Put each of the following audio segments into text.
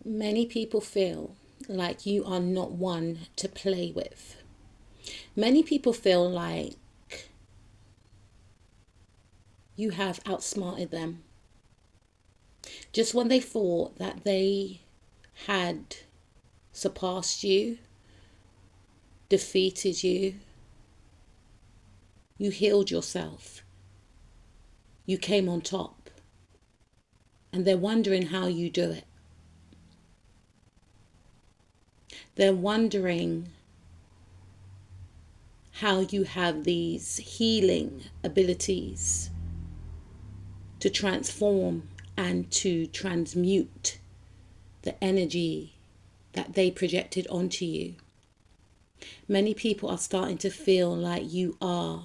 Many people feel like you are not one to play with. Many people feel like you have outsmarted them. Just when they thought that they had surpassed you, defeated you, you healed yourself, you came on top, and they're wondering how you do it. They're wondering how you have these healing abilities to transform and to transmute the energy that they projected onto you. Many people are starting to feel like you are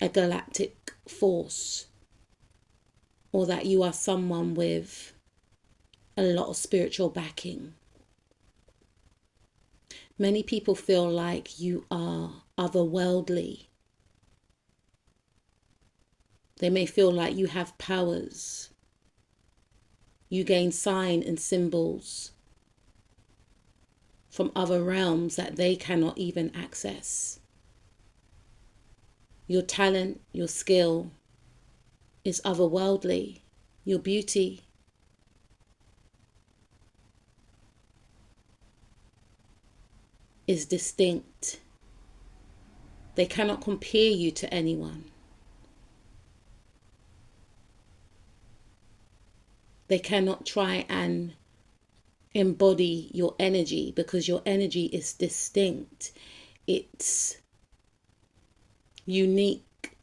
a galactic force, or that you are someone with a lot of spiritual backing. Many people feel like you are otherworldly. They may feel like you have powers. You gain sign and symbols from other realms that they cannot even access. Your talent, your skill is otherworldly. Your beauty is distinct. They cannot compare you to anyone. They cannot try and embody your energy because your energy is distinct. It's unique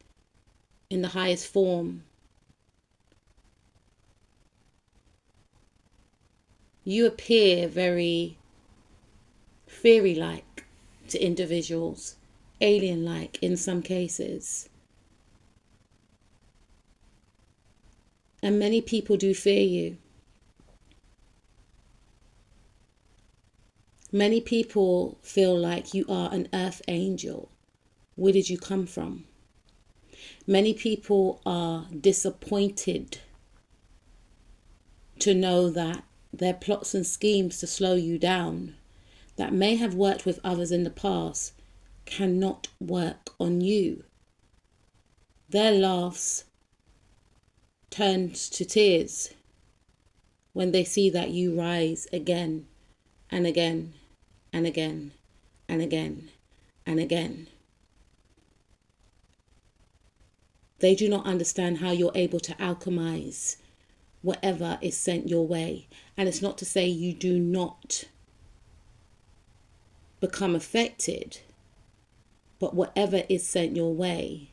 in the highest form. You appear very fairy-like to individuals, alien-like in some cases. And many people do fear you. Many people feel like you are an earth angel. Where did you come from? Many people are disappointed to know that their plots and schemes to slow you down, that may have worked with others in the past, cannot work on you. Their laughs turns to tears when they see that you rise again and again and again and again and again. They do not understand how you're able to alchemize whatever is sent your way. And it's not to say you do not become affected, but whatever is sent your way,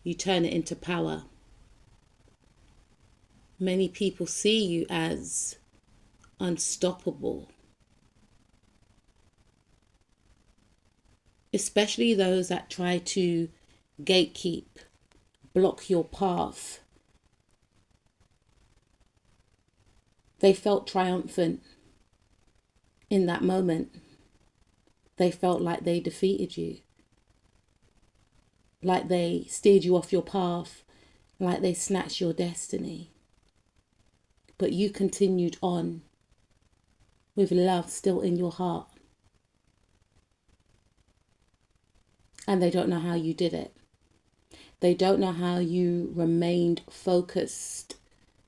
you turn it into power. Many people see you as unstoppable, especially those that try to gatekeep, block your path. They felt triumphant in that moment. They felt like they defeated you, like they steered you off your path, like they snatched your destiny. But you continued on with love still in your heart. And they don't know how you did it. They don't know how you remained focused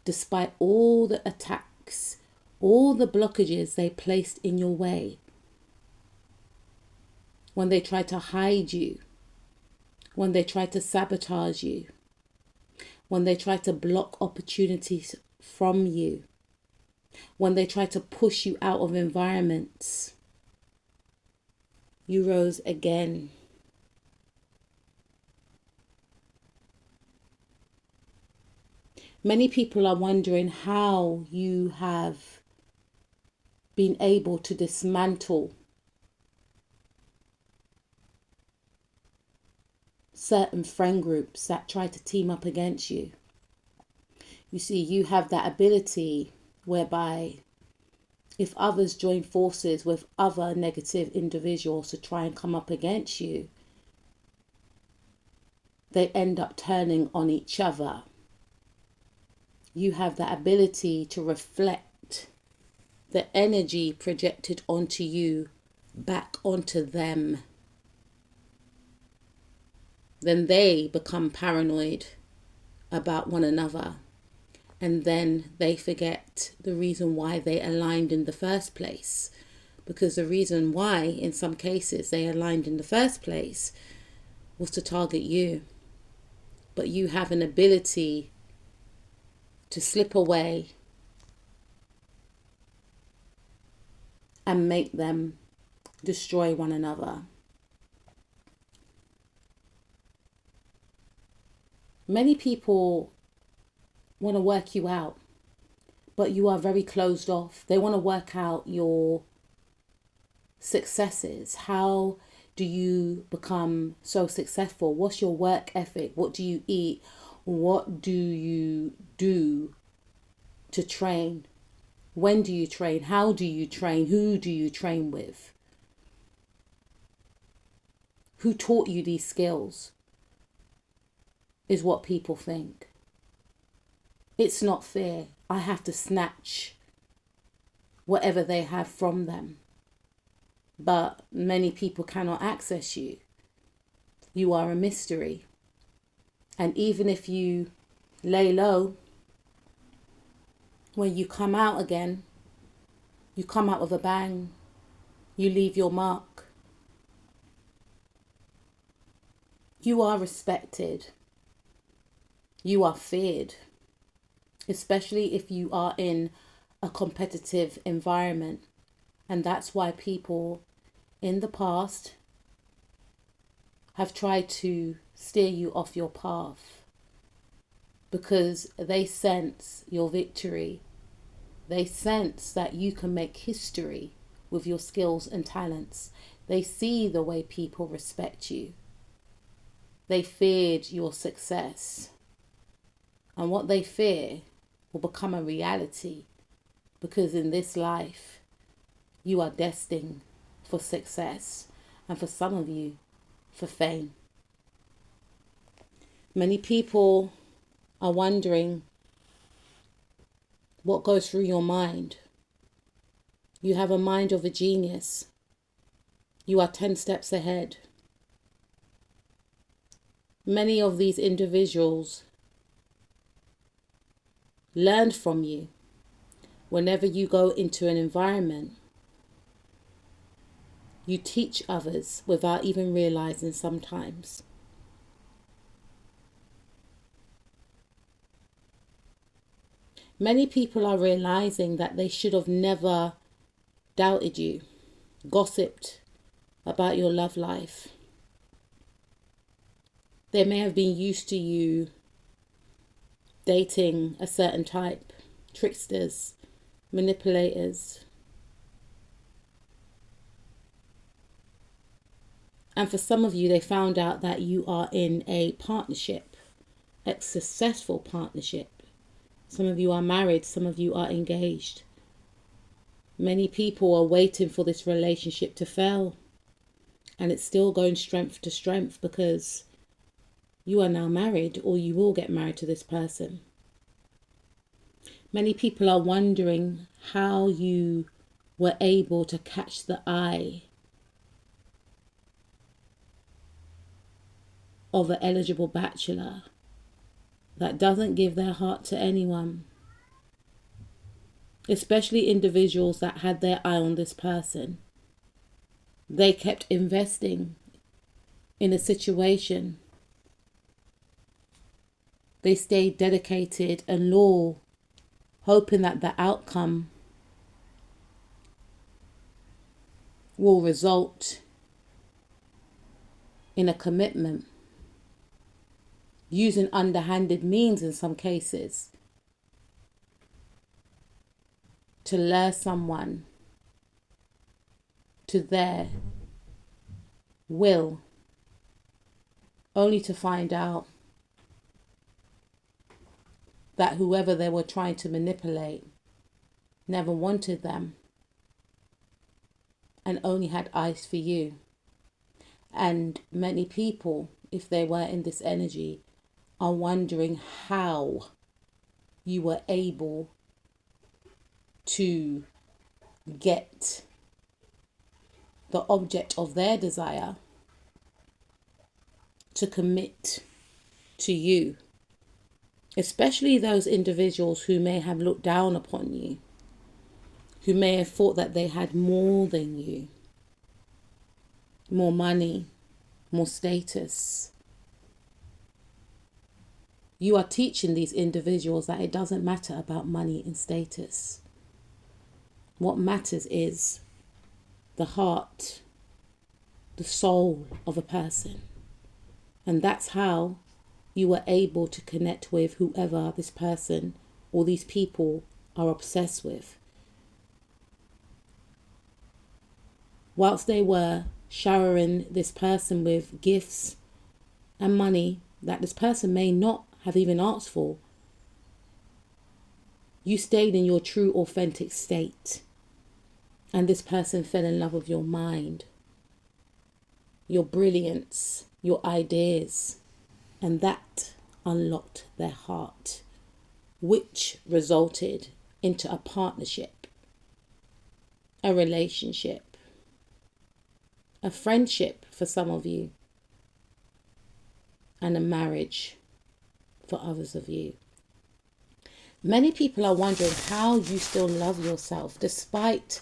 despite all the attacks, all the blockages they placed in your way. When they tried to hide you, when they tried to sabotage you, when they tried to block opportunities from you, when they tried to push you out of environments, you rose again. Many people are wondering how you have been able to dismantle certain friend groups that try to team up against you. You see, you have that ability whereby if others join forces with other negative individuals to try and come up against you, they end up turning on each other you have the ability to reflect the energy projected onto you back onto them. Then they become paranoid about one another. And then they forget the reason why they aligned in the first place. Because the reason why, in some cases, they aligned in the first place was to target you. But you have an ability to slip away and make them destroy one another. Many people want to work you out, but you are very closed off. They want to work out your successes. How do you become so successful? What's your work ethic? What do you eat? What do you do to train? When do you train? How do you train? Who do you train with? Who taught you these skills? Is what people think. It's not fair. I have to snatch whatever they have from them. But many people cannot access you. You are a mystery. And even if you lay low, when you come out again, you come out with a bang. You leave your mark. You are respected. You are feared. Especially if you are in a competitive environment. And that's why people in the past have tried to steer you off your path. Because they sense your victory. They sense that you can make history with your skills and talents. They see the way people respect you. They feared your success. And what they fear will become a reality, because in this life, you are destined for success, and for some of you, for fame. Many people are wondering what goes through your mind. You have a mind of a genius. You are 10 steps ahead. Many of these individuals learned from you. Whenever you go into an environment, you teach others without even realizing sometimes. Many people are realizing that they should have never doubted you, gossiped about your love life. They may have been used to you dating a certain type, tricksters, manipulators. And for some of you, they found out that you are in a partnership, a successful partnership. Some of you are married, some of you are engaged. Many people are waiting for this relationship to fail. And it's still going strength to strength, because you are now married, or you will get married to this person. Many people are wondering how you were able to catch the eye of an eligible bachelor that doesn't give their heart to anyone. Especially individuals that had their eye on this person. They kept investing in a situation. They stayed dedicated and loyal, hoping that the outcome will result in a commitment, using underhanded means in some cases to lure someone to their will, only to find out that whoever they were trying to manipulate never wanted them and only had eyes for you. And many people, if they were in this energy, are wondering how you were able to get the object of their desire to commit to you, especially those individuals who may have looked down upon you, who may have thought that they had more than you, more money, more status. You are teaching these individuals that it doesn't matter about money and status. What matters is the heart, the soul of a person. And that's how you were able to connect with whoever this person or these people are obsessed with. Whilst they were showering this person with gifts and money that this person may not have even asked for, you stayed in your true authentic state, and this person fell in love with your mind, your brilliance, your ideas, and that unlocked their heart, which resulted into a partnership, a relationship, a friendship for some of you, and a marriage for others of you. Many people are wondering how you still love yourself despite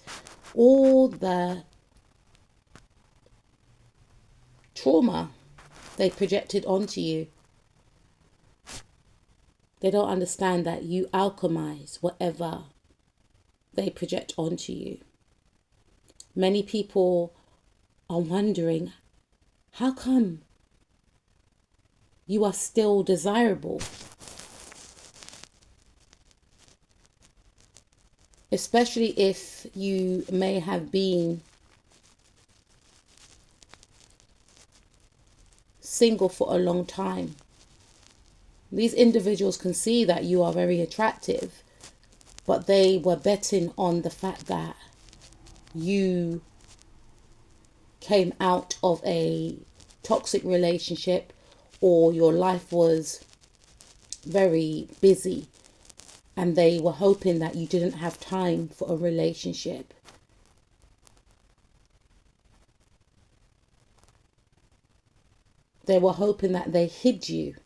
all the trauma they projected onto you. They don't understand that you alchemize whatever they project onto you. Many people are wondering, how come you are still desirable? Especially if you may have been single for a long time. These individuals can see that you are very attractive, but they were betting on the fact that you came out of a toxic relationship or your life was very busy, and they were hoping that you didn't have time for a relationship. They were hoping that they hid you